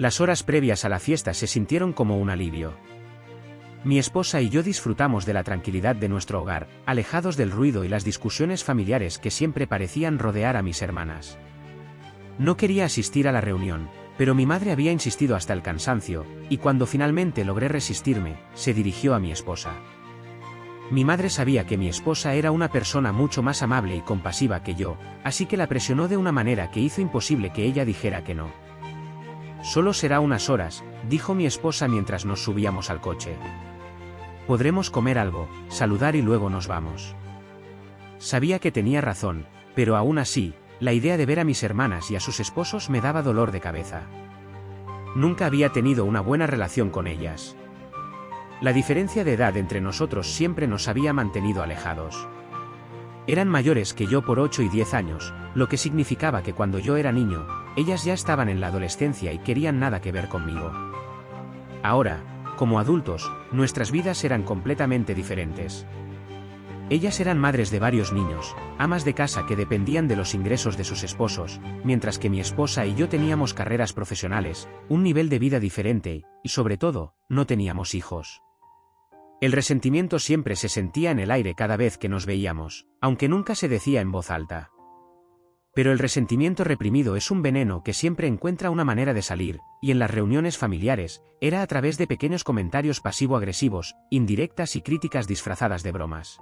Las horas previas a la fiesta se sintieron como un alivio. Mi esposa y yo disfrutamos de la tranquilidad de nuestro hogar, alejados del ruido y las discusiones familiares que siempre parecían rodear a mis hermanas. No quería asistir a la reunión, pero mi madre había insistido hasta el cansancio, y cuando finalmente logré resistirme, se dirigió a mi esposa. Mi madre sabía que mi esposa era una persona mucho más amable y compasiva que yo, así que la presionó de una manera que hizo imposible que ella dijera que no. «Solo será unas horas», dijo mi esposa mientras nos subíamos al coche. «Podremos comer algo, saludar y luego nos vamos». Sabía que tenía razón, pero aún así, la idea de ver a mis hermanas y a sus esposos me daba dolor de cabeza. Nunca había tenido una buena relación con ellas. La diferencia de edad entre nosotros siempre nos había mantenido alejados. Eran mayores que yo por 8 y 10 años, lo que significaba que cuando yo era niño, ellas ya estaban en la adolescencia y querían nada que ver conmigo. Ahora, como adultos, nuestras vidas eran completamente diferentes. Ellas eran madres de varios niños, amas de casa que dependían de los ingresos de sus esposos, mientras que mi esposa y yo teníamos carreras profesionales, un nivel de vida diferente, y sobre todo, no teníamos hijos. El resentimiento siempre se sentía en el aire cada vez que nos veíamos, aunque nunca se decía en voz alta. Pero el resentimiento reprimido es un veneno que siempre encuentra una manera de salir, y en las reuniones familiares, era a través de pequeños comentarios pasivo-agresivos, indirectas y críticas disfrazadas de bromas.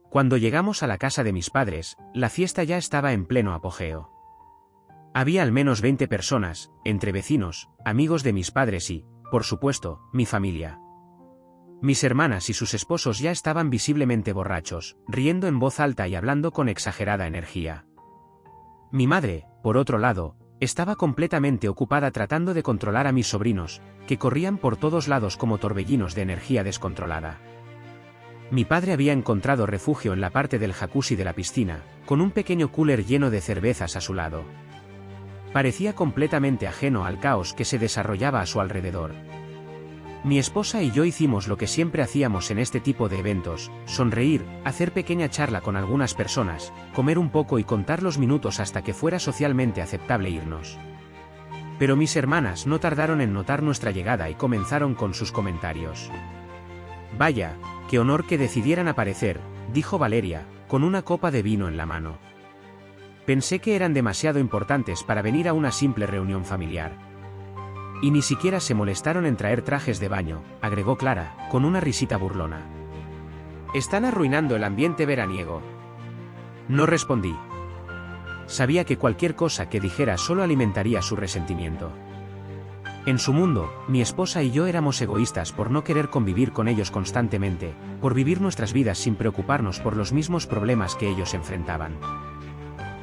Cuando llegamos a la casa de mis padres, la fiesta ya estaba en pleno apogeo. Había al menos 20 personas, entre vecinos, amigos de mis padres y, por supuesto, mi familia. Mis hermanas y sus esposos ya estaban visiblemente borrachos, riendo en voz alta y hablando con exagerada energía. Mi madre, por otro lado, estaba completamente ocupada tratando de controlar a mis sobrinos, que corrían por todos lados como torbellinos de energía descontrolada. Mi padre había encontrado refugio en la parte del jacuzzi de la piscina, con un pequeño cooler lleno de cervezas a su lado. Parecía completamente ajeno al caos que se desarrollaba a su alrededor. Mi esposa y yo hicimos lo que siempre hacíamos en este tipo de eventos: sonreír, hacer pequeña charla con algunas personas, comer un poco y contar los minutos hasta que fuera socialmente aceptable irnos. Pero mis hermanas no tardaron en notar nuestra llegada y comenzaron con sus comentarios. «Vaya, qué honor que decidieran aparecer», dijo Valeria, con una copa de vino en la mano. «Pensé que eran demasiado importantes para venir a una simple reunión familiar». «Y ni siquiera se molestaron en traer trajes de baño», agregó Clara, con una risita burlona. «Están arruinando el ambiente veraniego». No respondí. Sabía que cualquier cosa que dijera solo alimentaría su resentimiento. En su mundo, mi esposa y yo éramos egoístas por no querer convivir con ellos constantemente, por vivir nuestras vidas sin preocuparnos por los mismos problemas que ellos enfrentaban.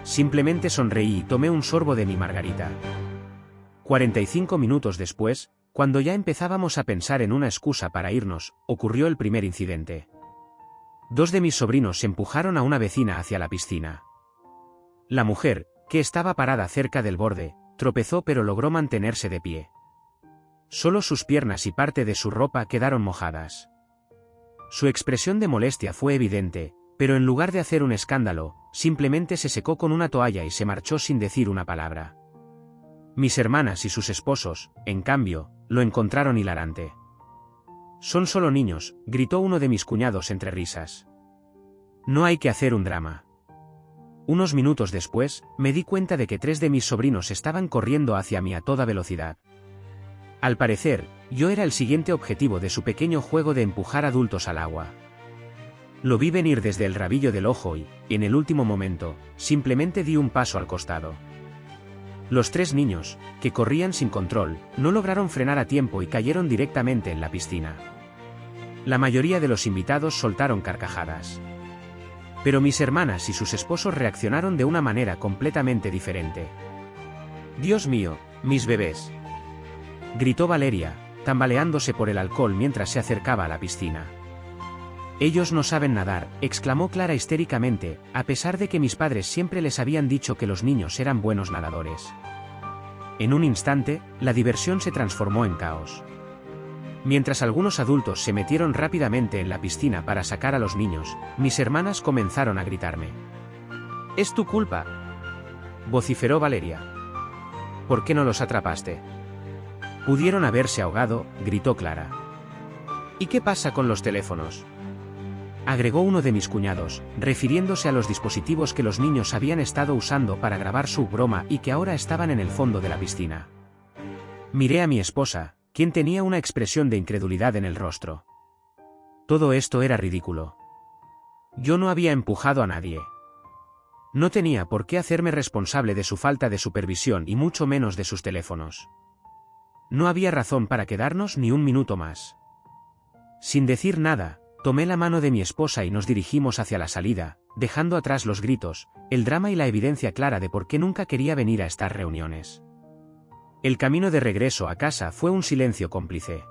Simplemente sonreí y tomé un sorbo de mi margarita. 45 minutos después, cuando ya empezábamos a pensar en una excusa para irnos, ocurrió el primer incidente. 2 de mis sobrinos empujaron a una vecina hacia la piscina. La mujer, que estaba parada cerca del borde, tropezó pero logró mantenerse de pie. Solo sus piernas y parte de su ropa quedaron mojadas. Su expresión de molestia fue evidente, pero en lugar de hacer un escándalo, simplemente se secó con una toalla y se marchó sin decir una palabra. Mis hermanas y sus esposos, en cambio, lo encontraron hilarante. «Son solo niños», gritó uno de mis cuñados entre risas. «No hay que hacer un drama». Unos minutos después, me di cuenta de que 3 de mis sobrinos estaban corriendo hacia mí a toda velocidad. Al parecer, yo era el siguiente objetivo de su pequeño juego de empujar adultos al agua. Lo vi venir desde el rabillo del ojo y, en el último momento, simplemente di un paso al costado. Los 3 niños, que corrían sin control, no lograron frenar a tiempo y cayeron directamente en la piscina. La mayoría de los invitados soltaron carcajadas. Pero mis hermanas y sus esposos reaccionaron de una manera completamente diferente. «Dios mío, mis bebés», gritó Valeria, tambaleándose por el alcohol mientras se acercaba a la piscina. «Ellos no saben nadar», exclamó Clara histéricamente, a pesar de que mis padres siempre les habían dicho que los niños eran buenos nadadores. En un instante, la diversión se transformó en caos. Mientras algunos adultos se metieron rápidamente en la piscina para sacar a los niños, mis hermanas comenzaron a gritarme. «Es tu culpa», vociferó Valeria. «¿Por qué no los atrapaste? Pudieron haberse ahogado, gritó Clara. ¿Y qué pasa con los teléfonos?, agregó uno de mis cuñados, refiriéndose a los dispositivos que los niños habían estado usando para grabar su broma y que ahora estaban en el fondo de la piscina. Miré a mi esposa, quien tenía una expresión de incredulidad en el rostro. Todo esto era ridículo. Yo no había empujado a nadie. No tenía por qué hacerme responsable de su falta de supervisión y mucho menos de sus teléfonos. No había razón para quedarnos ni un minuto más. Sin decir nada, tomé la mano de mi esposa y nos dirigimos hacia la salida, dejando atrás los gritos, el drama y la evidencia clara de por qué nunca quería venir a estas reuniones. El camino de regreso a casa fue un silencio cómplice.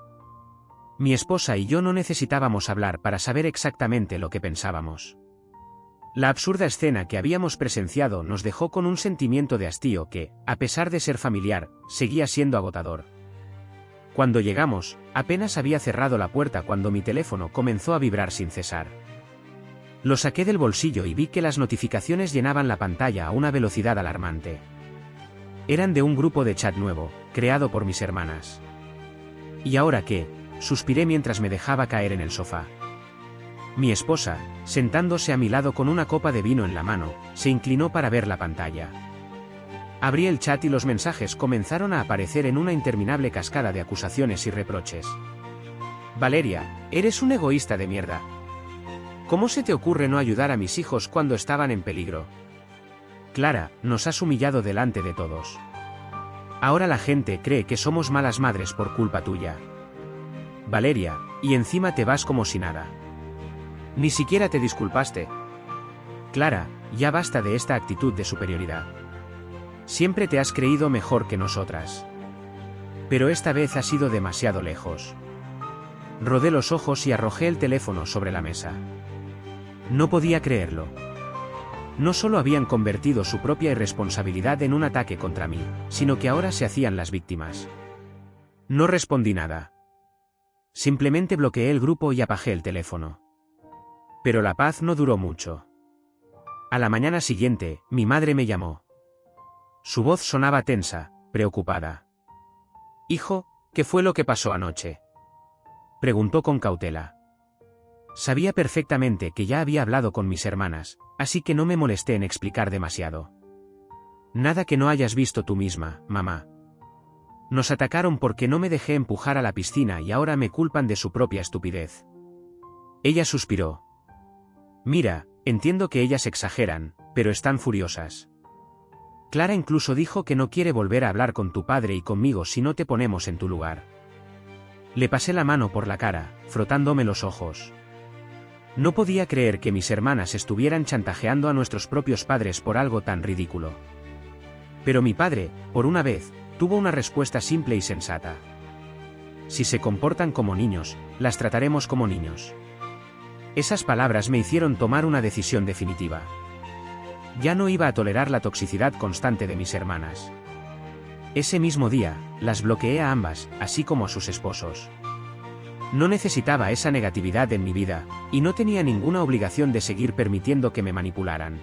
Mi esposa y yo no necesitábamos hablar para saber exactamente lo que pensábamos. La absurda escena que habíamos presenciado nos dejó con un sentimiento de hastío que, a pesar de ser familiar, seguía siendo agotador. Cuando llegamos, apenas había cerrado la puerta cuando mi teléfono comenzó a vibrar sin cesar. Lo saqué del bolsillo y vi que las notificaciones llenaban la pantalla a una velocidad alarmante. Eran de un grupo de chat nuevo, creado por mis hermanas. ¿Y ahora qué?, suspiré mientras me dejaba caer en el sofá. Mi esposa, sentándose a mi lado con una copa de vino en la mano, se inclinó para ver la pantalla. Abrí el chat y los mensajes comenzaron a aparecer en una interminable cascada de acusaciones y reproches. Valeria, eres un egoísta de mierda. ¿Cómo se te ocurre no ayudar a mis hijos cuando estaban en peligro? Clara, nos has humillado delante de todos. Ahora la gente cree que somos malas madres por culpa tuya. Valeria, y encima te vas como si nada. Ni siquiera te disculpaste. Clara, ya basta de esta actitud de superioridad. Siempre te has creído mejor que nosotras. Pero esta vez has ido demasiado lejos. Rodé los ojos y arrojé el teléfono sobre la mesa. No podía creerlo. No solo habían convertido su propia irresponsabilidad en un ataque contra mí, sino que ahora se hacían las víctimas. No respondí nada. Simplemente bloqueé el grupo y apagué el teléfono. Pero la paz no duró mucho. A la mañana siguiente, mi madre me llamó. Su voz sonaba tensa, preocupada. «Hijo, ¿qué fue lo que pasó anoche?», preguntó con cautela. Sabía perfectamente que ya había hablado con mis hermanas, así que no me molesté en explicar demasiado. «Nada que no hayas visto tú misma, mamá. Nos atacaron porque no me dejé empujar a la piscina y ahora me culpan de su propia estupidez». Ella suspiró. «Mira, entiendo que ellas exageran, pero están furiosas. Clara incluso dijo que no quiere volver a hablar con tu padre y conmigo si no te ponemos en tu lugar». Le pasé la mano por la cara, frotándome los ojos. No podía creer que mis hermanas estuvieran chantajeando a nuestros propios padres por algo tan ridículo. Pero mi padre, por una vez, tuvo una respuesta simple y sensata. «Si se comportan como niños, las trataremos como niños». Esas palabras me hicieron tomar una decisión definitiva. Ya no iba a tolerar la toxicidad constante de mis hermanas. Ese mismo día, las bloqueé a ambas, así como a sus esposos. No necesitaba esa negatividad en mi vida, y no tenía ninguna obligación de seguir permitiendo que me manipularan.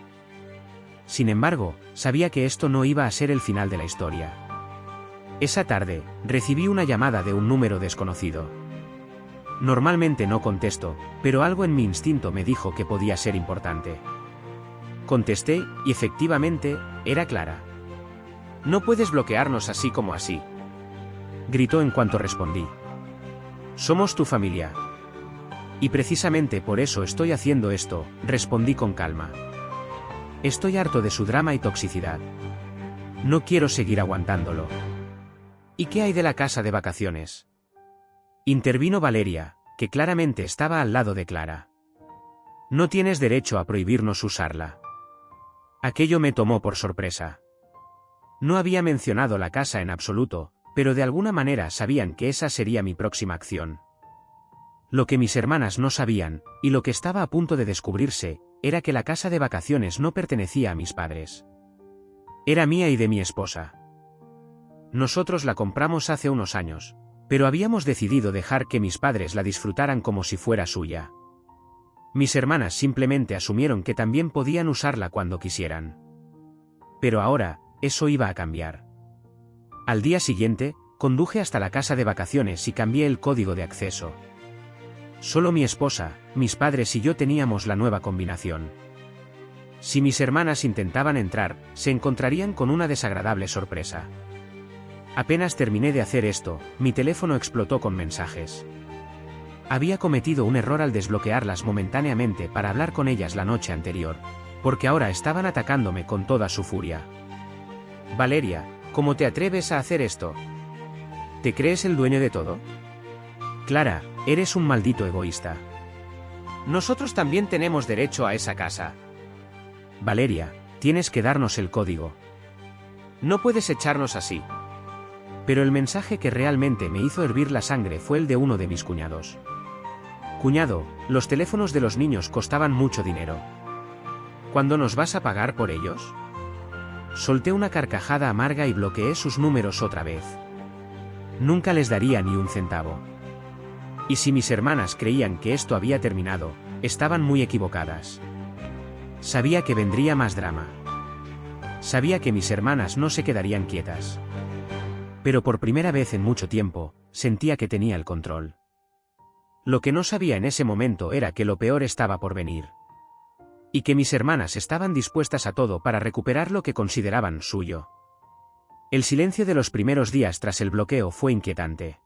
Sin embargo, sabía que esto no iba a ser el final de la historia. Esa tarde, recibí una llamada de un número desconocido. Normalmente no contesto, pero algo en mi instinto me dijo que podía ser importante. Contesté, y efectivamente, era Clara. «No puedes bloquearnos así como así», gritó en cuanto respondí. «Somos tu familia. Y precisamente por eso estoy haciendo esto», respondí con calma. «Estoy harto de su drama y toxicidad. No quiero seguir aguantándolo». «¿Y qué hay de la casa de vacaciones?», intervino Valeria, que claramente estaba al lado de Clara. «No tienes derecho a prohibirnos usarla». Aquello me tomó por sorpresa. No había mencionado la casa en absoluto, pero de alguna manera sabían que esa sería mi próxima acción. Lo que mis hermanas no sabían, y lo que estaba a punto de descubrirse, era que la casa de vacaciones no pertenecía a mis padres. Era mía y de mi esposa. Nosotros la compramos hace unos años, pero habíamos decidido dejar que mis padres la disfrutaran como si fuera suya. Mis hermanas simplemente asumieron que también podían usarla cuando quisieran. Pero ahora, eso iba a cambiar. Al día siguiente, conduje hasta la casa de vacaciones y cambié el código de acceso. Solo mi esposa, mis padres y yo teníamos la nueva combinación. Si mis hermanas intentaban entrar, se encontrarían con una desagradable sorpresa. Apenas terminé de hacer esto, mi teléfono explotó con mensajes. Había cometido un error al desbloquearlas momentáneamente para hablar con ellas la noche anterior, porque ahora estaban atacándome con toda su furia. Valeria, ¿cómo te atreves a hacer esto? ¿Te crees el dueño de todo? Clara, eres un maldito egoísta. Nosotros también tenemos derecho a esa casa. Valeria, tienes que darnos el código. No puedes echarnos así. Pero el mensaje que realmente me hizo hervir la sangre fue el de uno de mis cuñados. Cuñado, los teléfonos de los niños costaban mucho dinero. ¿Cuándo nos vas a pagar por ellos? Solté una carcajada amarga y bloqueé sus números otra vez. Nunca les daría ni un centavo. Y si mis hermanas creían que esto había terminado, estaban muy equivocadas. Sabía que vendría más drama. Sabía que mis hermanas no se quedarían quietas. Pero por primera vez en mucho tiempo, sentía que tenía el control. Lo que no sabía en ese momento era que lo peor estaba por venir. Y que mis hermanas estaban dispuestas a todo para recuperar lo que consideraban suyo. El silencio de los primeros días tras el bloqueo fue inquietante.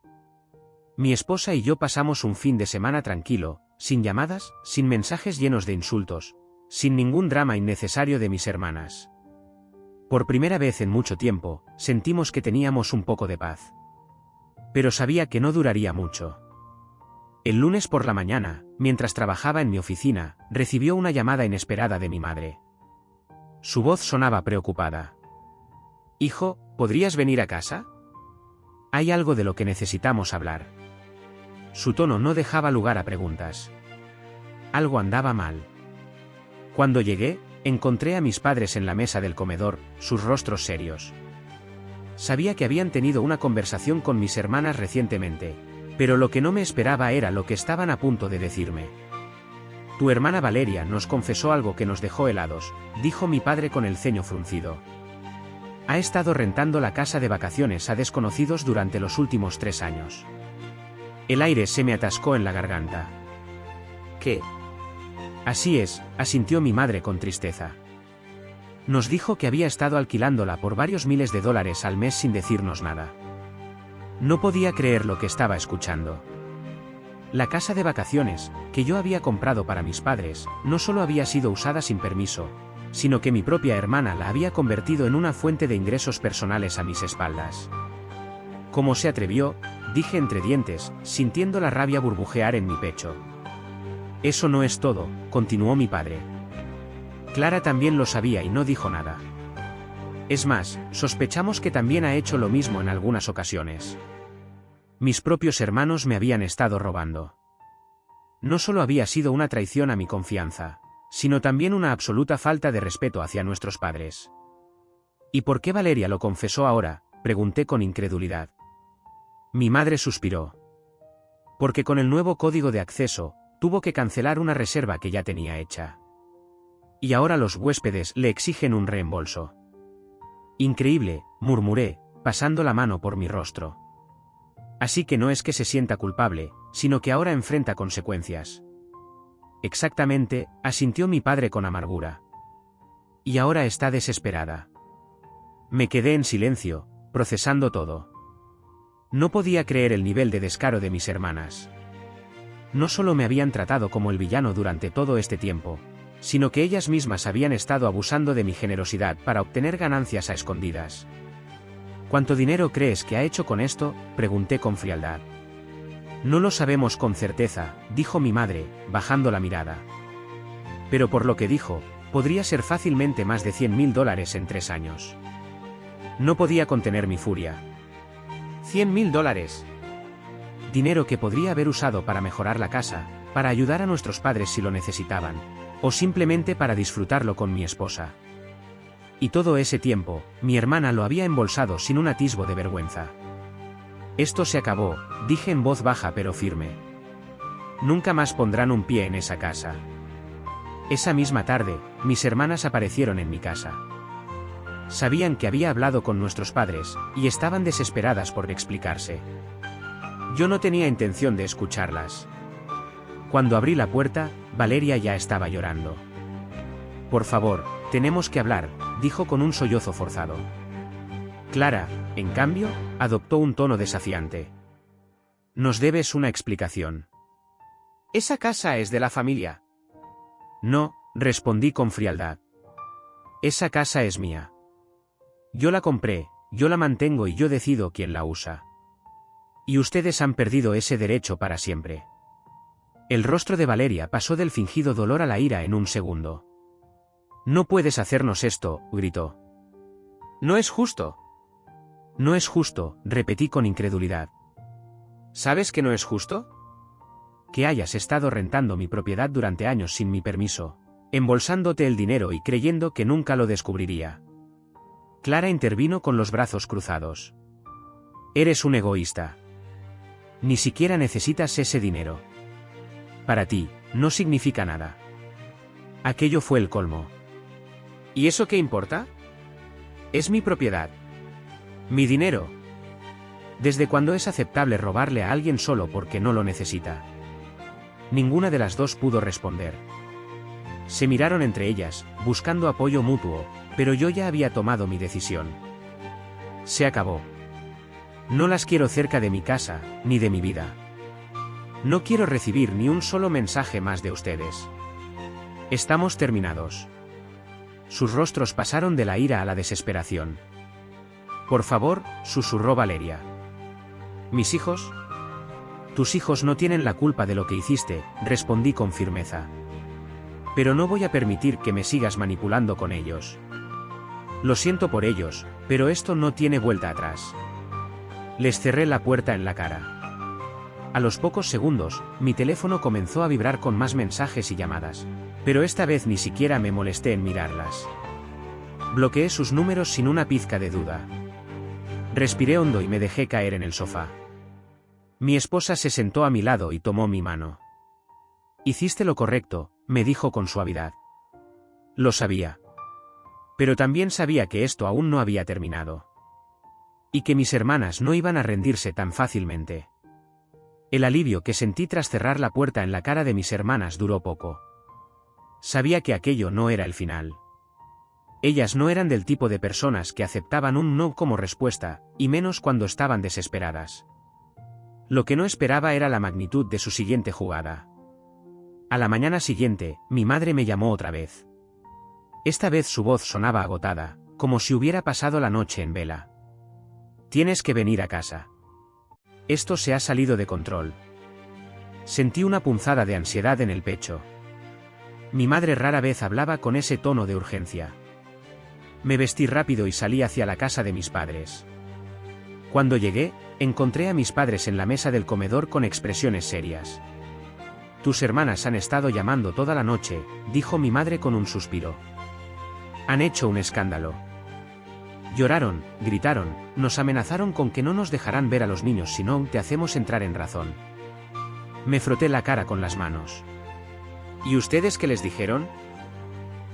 Mi esposa y yo pasamos un fin de semana tranquilo, sin llamadas, sin mensajes llenos de insultos, sin ningún drama innecesario de mis hermanas. Por primera vez en mucho tiempo, sentimos que teníamos un poco de paz. Pero sabía que no duraría mucho. El lunes por la mañana, mientras trabajaba en mi oficina, recibió una llamada inesperada de mi madre. Su voz sonaba preocupada. «Hijo, ¿podrías venir a casa? Hay algo de lo que necesitamos hablar». Su tono no dejaba lugar a preguntas. Algo andaba mal. Cuando llegué, encontré a mis padres en la mesa del comedor, sus rostros serios. Sabía que habían tenido una conversación con mis hermanas recientemente, pero lo que no me esperaba era lo que estaban a punto de decirme. Tu hermana Valeria nos confesó algo que nos dejó helados, dijo mi padre con el ceño fruncido. Ha estado rentando la casa de vacaciones a desconocidos durante los últimos 3 años. El aire se me atascó en la garganta. ¿Qué? Así es, asintió mi madre con tristeza. Nos dijo que había estado alquilándola por varios miles de dólares al mes sin decirnos nada. No podía creer lo que estaba escuchando. La casa de vacaciones, que yo había comprado para mis padres, no solo había sido usada sin permiso, sino que mi propia hermana la había convertido en una fuente de ingresos personales a mis espaldas. ¿Cómo se atrevió?, dije entre dientes, sintiendo la rabia burbujear en mi pecho. Eso no es todo, continuó mi padre. Clara también lo sabía y no dijo nada. Es más, sospechamos que también ha hecho lo mismo en algunas ocasiones. Mis propios hermanos me habían estado robando. No solo había sido una traición a mi confianza, sino también una absoluta falta de respeto hacia nuestros padres. ¿Y por qué Valeria lo confesó ahora?, pregunté con incredulidad. Mi madre suspiró. Porque con el nuevo código de acceso, tuvo que cancelar una reserva que ya tenía hecha. Y ahora los huéspedes le exigen un reembolso. Increíble, murmuré, pasando la mano por mi rostro. Así que no es que se sienta culpable, sino que ahora enfrenta consecuencias. Exactamente, asintió mi padre con amargura. Y ahora está desesperada. Me quedé en silencio, procesando todo. No podía creer el nivel de descaro de mis hermanas. No solo me habían tratado como el villano durante todo este tiempo, sino que ellas mismas habían estado abusando de mi generosidad para obtener ganancias a escondidas. ¿Cuánto dinero crees que ha hecho con esto?, pregunté con frialdad. No lo sabemos con certeza, dijo mi madre, bajando la mirada. Pero por lo que dijo, podría ser fácilmente más de $100.000 en 3 años. No podía contener mi furia. $100.000. Dinero que podría haber usado para mejorar la casa, para ayudar a nuestros padres si lo necesitaban, o simplemente para disfrutarlo con mi esposa. Y todo ese tiempo, mi hermana lo había embolsado sin un atisbo de vergüenza. Esto se acabó, dije en voz baja pero firme. Nunca más pondrán un pie en esa casa. Esa misma tarde, mis hermanas aparecieron en mi casa. Sabían que había hablado con nuestros padres, y estaban desesperadas por explicarse. Yo no tenía intención de escucharlas. Cuando abrí la puerta, Valeria ya estaba llorando. Por favor, tenemos que hablar, dijo con un sollozo forzado. Clara, en cambio, adoptó un tono desafiante. Nos debes una explicación. ¿Esa casa es de la familia? No, respondí con frialdad. Esa casa es mía. Yo la compré, yo la mantengo y yo decido quién la usa. Y ustedes han perdido ese derecho para siempre. El rostro de Valeria pasó del fingido dolor a la ira en un segundo. No puedes hacernos esto, gritó. No es justo. No es justo, repetí con incredulidad. ¿Sabes que no es justo? Que hayas estado rentando mi propiedad durante años sin mi permiso, embolsándote el dinero y creyendo que nunca lo descubriría. Clara intervino con los brazos cruzados. Eres un egoísta. Ni siquiera necesitas ese dinero. Para ti, no significa nada. Aquello fue el colmo. ¿Y eso qué importa? Es mi propiedad. Mi dinero. ¿Desde cuándo es aceptable robarle a alguien solo porque no lo necesita? Ninguna de las dos pudo responder. Se miraron entre ellas, buscando apoyo mutuo, pero yo ya había tomado mi decisión. Se acabó. No las quiero cerca de mi casa, ni de mi vida. No quiero recibir ni un solo mensaje más de ustedes. Estamos terminados. Sus rostros pasaron de la ira a la desesperación. Por favor, susurró Valeria. ¿Mis hijos? Tus hijos no tienen la culpa de lo que hiciste, respondí con firmeza. Pero no voy a permitir que me sigas manipulando con ellos. Lo siento por ellos, pero esto no tiene vuelta atrás. Les cerré la puerta en la cara. A los pocos segundos, mi teléfono comenzó a vibrar con más mensajes y llamadas, pero esta vez ni siquiera me molesté en mirarlas. Bloqueé sus números sin una pizca de duda. Respiré hondo y me dejé caer en el sofá. Mi esposa se sentó a mi lado y tomó mi mano. Hiciste lo correcto, me dijo con suavidad. Lo sabía. Pero también sabía que esto aún no había terminado. Y que mis hermanas no iban a rendirse tan fácilmente. El alivio que sentí tras cerrar la puerta en la cara de mis hermanas duró poco. Sabía que aquello no era el final. Ellas no eran del tipo de personas que aceptaban un no como respuesta, y menos cuando estaban desesperadas. Lo que no esperaba era la magnitud de su siguiente jugada. A la mañana siguiente, mi madre me llamó otra vez. Esta vez su voz sonaba agotada, como si hubiera pasado la noche en vela. Tienes que venir a casa. Esto se ha salido de control. Sentí una punzada de ansiedad en el pecho. Mi madre rara vez hablaba con ese tono de urgencia. Me vestí rápido y salí hacia la casa de mis padres. Cuando llegué, encontré a mis padres en la mesa del comedor con expresiones serias. Tus hermanas han estado llamando toda la noche, dijo mi madre con un suspiro. Han hecho un escándalo. Lloraron, gritaron, nos amenazaron con que no nos dejarán ver a los niños si no te hacemos entrar en razón. Me froté la cara con las manos. ¿Y ustedes qué les dijeron?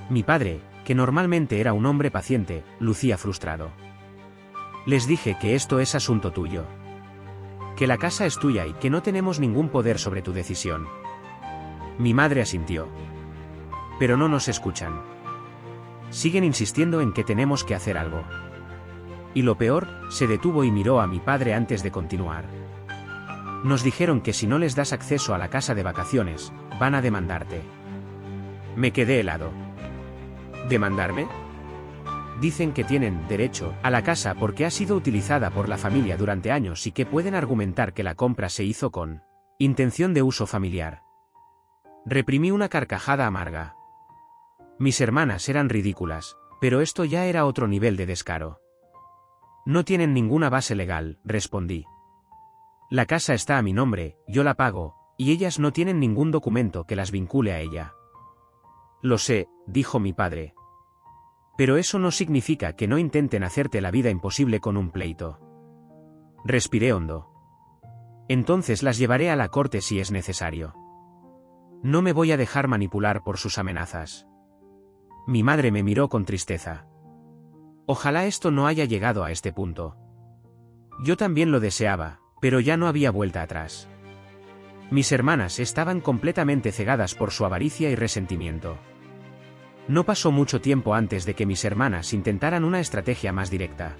Mi padre, que normalmente era un hombre paciente, lucía frustrado. Les dije que esto es asunto tuyo. Que la casa es tuya y que no tenemos ningún poder sobre tu decisión. Mi madre asintió. Pero no nos escuchan. Siguen insistiendo en que tenemos que hacer algo. Y lo peor, se detuvo y miró a mi padre antes de continuar. Nos dijeron que si no les das acceso a la casa de vacaciones, van a demandarte. Me quedé helado. ¿Demandarme? Dicen que tienen derecho a la casa porque ha sido utilizada por la familia durante años y que pueden argumentar que la compra se hizo con intención de uso familiar. Reprimí una carcajada amarga. Mis hermanas eran ridículas, pero esto ya era otro nivel de descaro. No tienen ninguna base legal, respondí. La casa está a mi nombre, yo la pago, y ellas no tienen ningún documento que las vincule a ella. Lo sé, dijo mi padre. Pero eso no significa que no intenten hacerte la vida imposible con un pleito. Respiré hondo. Entonces las llevaré a la corte si es necesario. No me voy a dejar manipular por sus amenazas. Mi madre me miró con tristeza. Ojalá esto no haya llegado a este punto. Yo también lo deseaba, pero ya no había vuelta atrás. Mis hermanas estaban completamente cegadas por su avaricia y resentimiento. No pasó mucho tiempo antes de que mis hermanas intentaran una estrategia más directa.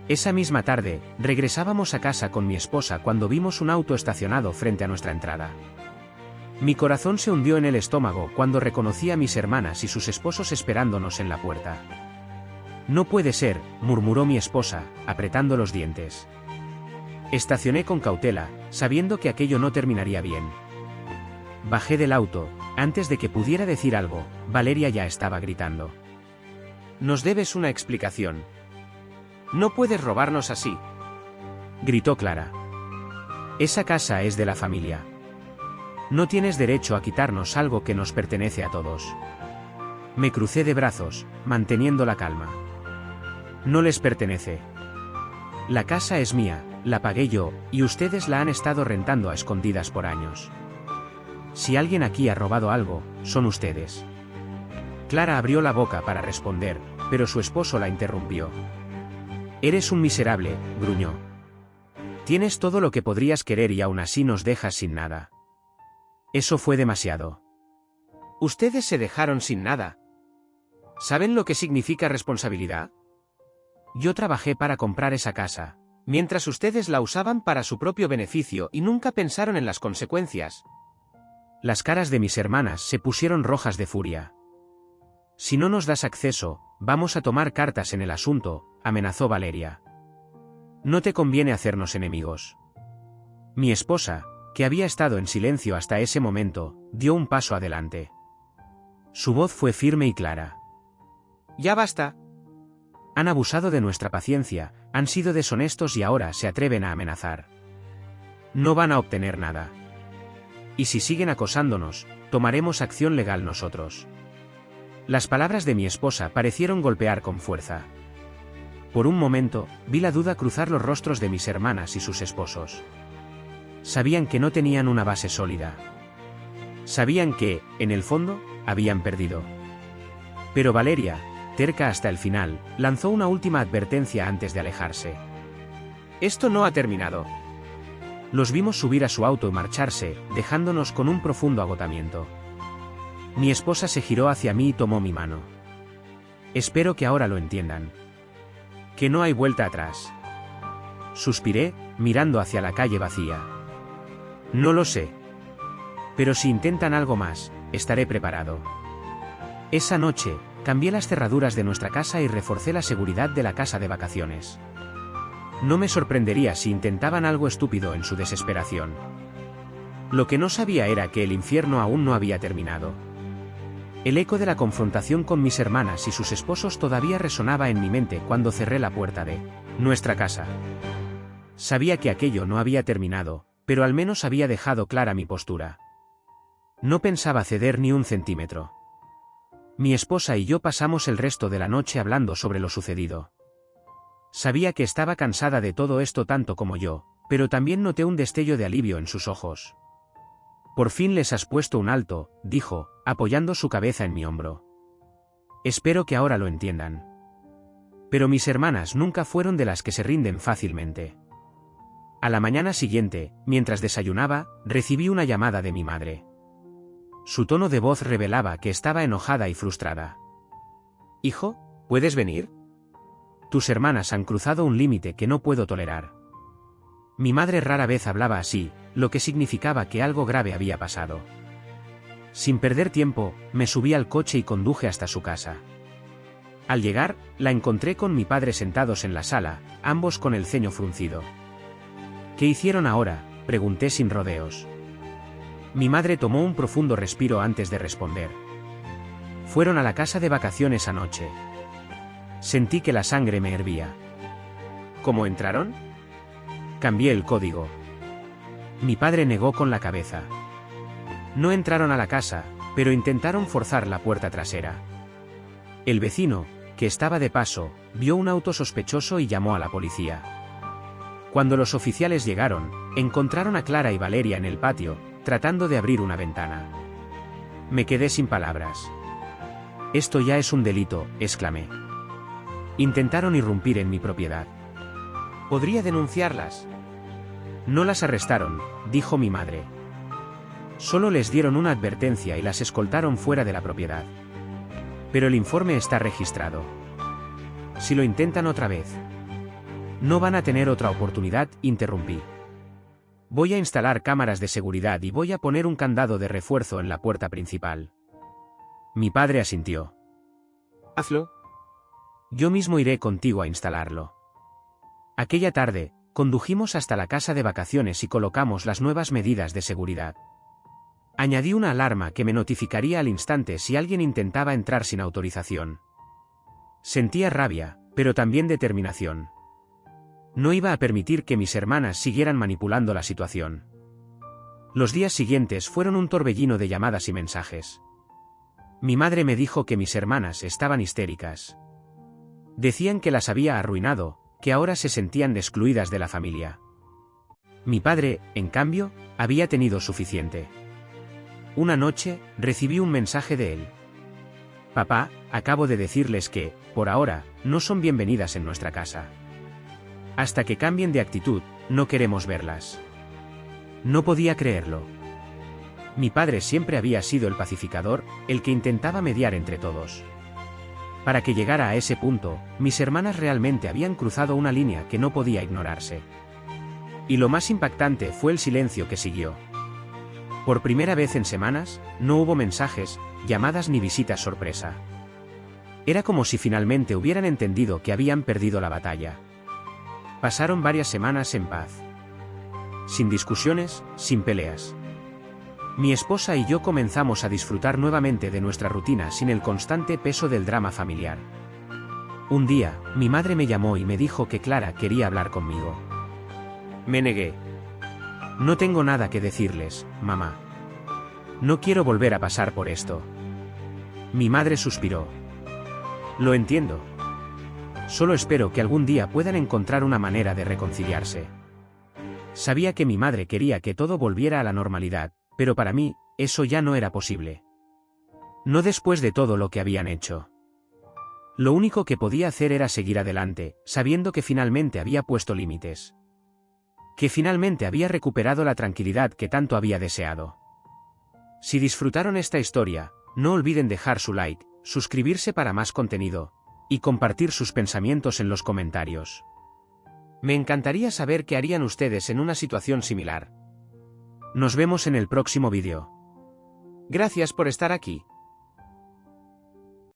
Esa misma tarde, regresábamos a casa con mi esposa cuando vimos un auto estacionado frente a nuestra entrada. Mi corazón se hundió en el estómago cuando reconocí a mis hermanas y sus esposos esperándonos en la puerta. No puede ser, murmuró mi esposa, apretando los dientes. Estacioné con cautela, sabiendo que aquello no terminaría bien. Bajé del auto. Antes de que pudiera decir algo, Valeria ya estaba gritando. «Nos debes una explicación. No puedes robarnos así», gritó Clara. «Esa casa es de la familia. No tienes derecho a quitarnos algo que nos pertenece a todos». Me crucé de brazos, manteniendo la calma. «No les pertenece. La casa es mía, la pagué yo, y ustedes la han estado rentando a escondidas por años. Si alguien aquí ha robado algo, son ustedes». Clara abrió la boca para responder, pero su esposo la interrumpió. «Eres un miserable», gruñó. «Tienes todo lo que podrías querer y aún así nos dejas sin nada». Eso fue demasiado. «Ustedes se dejaron sin nada. ¿Saben lo que significa responsabilidad? Yo trabajé para comprar esa casa, mientras ustedes la usaban para su propio beneficio y nunca pensaron en las consecuencias». Las caras de mis hermanas se pusieron rojas de furia. «Si no nos das acceso, vamos a tomar cartas en el asunto», amenazó Valeria. «No te conviene hacernos enemigos». Mi esposa, que había estado en silencio hasta ese momento, dio un paso adelante. Su voz fue firme y clara. «Ya basta. Han abusado de nuestra paciencia, han sido deshonestos y ahora se atreven a amenazar. No van a obtener nada. Y si siguen acosándonos, tomaremos acción legal nosotros». Las palabras de mi esposa parecieron golpear con fuerza. Por un momento, vi la duda cruzar los rostros de mis hermanas y sus esposos. Sabían que no tenían una base sólida. Sabían que, en el fondo, habían perdido. Pero Valeria, terca hasta el final, lanzó una última advertencia antes de alejarse. «Esto no ha terminado». Los vimos subir a su auto y marcharse, dejándonos con un profundo agotamiento. Mi esposa se giró hacia mí y tomó mi mano. «Espero que ahora lo entiendan. Que no hay vuelta atrás». Suspiré, mirando hacia la calle vacía. «No lo sé. Pero si intentan algo más, estaré preparado». Esa noche, cambié las cerraduras de nuestra casa y reforcé la seguridad de la casa de vacaciones. No me sorprendería si intentaban algo estúpido en su desesperación. Lo que no sabía era que el infierno aún no había terminado. El eco de la confrontación con mis hermanas y sus esposos todavía resonaba en mi mente cuando cerré la puerta de nuestra casa. Sabía que aquello no había terminado, pero al menos había dejado clara mi postura. No pensaba ceder ni un centímetro. Mi esposa y yo pasamos el resto de la noche hablando sobre lo sucedido. Sabía que estaba cansada de todo esto tanto como yo, pero también noté un destello de alivio en sus ojos. «Por fin les has puesto un alto», dijo, apoyando su cabeza en mi hombro. «Espero que ahora lo entiendan». Pero mis hermanas nunca fueron de las que se rinden fácilmente. A la mañana siguiente, mientras desayunaba, recibí una llamada de mi madre. Su tono de voz revelaba que estaba enojada y frustrada. «Hijo, ¿puedes venir? Tus hermanas han cruzado un límite que no puedo tolerar». Mi madre rara vez hablaba así, lo que significaba que algo grave había pasado. Sin perder tiempo, me subí al coche y conduje hasta su casa. Al llegar, la encontré con mi padre sentados en la sala, ambos con el ceño fruncido. «¿Qué hicieron ahora?», pregunté sin rodeos. Mi madre tomó un profundo respiro antes de responder. «Fueron a la casa de vacaciones anoche». Sentí que la sangre me hervía. «¿Cómo entraron?». «Cambié el código». Mi padre negó con la cabeza. «No entraron a la casa, pero intentaron forzar la puerta trasera». El vecino, que estaba de paso, vio un auto sospechoso y llamó a la policía. Cuando los oficiales llegaron, encontraron a Clara y Valeria en el patio, tratando de abrir una ventana. Me quedé sin palabras. «Esto ya es un delito», exclamé. Intentaron irrumpir en mi propiedad. ¿Podría denunciarlas? No las arrestaron, dijo mi madre. Solo les dieron una advertencia y las escoltaron fuera de la propiedad. Pero el informe está registrado. Si lo intentan otra vez, no van a tener otra oportunidad, interrumpí. Voy a instalar cámaras de seguridad y voy a poner un candado de refuerzo en la puerta principal. Mi padre asintió. Hazlo. Yo mismo iré contigo a instalarlo. Aquella tarde, condujimos hasta la casa de vacaciones y colocamos las nuevas medidas de seguridad. Añadí una alarma que me notificaría al instante si alguien intentaba entrar sin autorización. Sentía rabia, pero también determinación. No iba a permitir que mis hermanas siguieran manipulando la situación. Los días siguientes fueron un torbellino de llamadas y mensajes. Mi madre me dijo que mis hermanas estaban histéricas. Decían que las había arruinado, que ahora se sentían excluidas de la familia. Mi padre, en cambio, había tenido suficiente. Una noche, recibí un mensaje de él. Papá, acabo de decirles que, por ahora, no son bienvenidas en nuestra casa. Hasta que cambien de actitud, no queremos verlas. No podía creerlo. Mi padre siempre había sido el pacificador, el que intentaba mediar entre todos. Para que llegara a ese punto, mis hermanas realmente habían cruzado una línea que no podía ignorarse. Y lo más impactante fue el silencio que siguió. Por primera vez en semanas, no hubo mensajes, llamadas ni visitas sorpresa. Era como si finalmente hubieran entendido que habían perdido la batalla. Pasaron varias semanas en paz. Sin discusiones, sin peleas. Mi esposa y yo comenzamos a disfrutar nuevamente de nuestra rutina sin el constante peso del drama familiar. Un día, mi madre me llamó y me dijo que Clara quería hablar conmigo. Me negué. No tengo nada que decirles, mamá. No quiero volver a pasar por esto. Mi madre suspiró. Lo entiendo. Solo espero que algún día puedan encontrar una manera de reconciliarse. Sabía que mi madre quería que todo volviera a la normalidad, pero para mí, eso ya no era posible. No después de todo lo que habían hecho. Lo único que podía hacer era seguir adelante, sabiendo que finalmente había puesto límites. Que finalmente había recuperado la tranquilidad que tanto había deseado. Si disfrutaron esta historia, no olviden dejar su like, suscribirse para más contenido, y compartir sus pensamientos en los comentarios. Me encantaría saber qué harían ustedes en una situación similar. Nos vemos en el próximo vídeo. Gracias por estar aquí.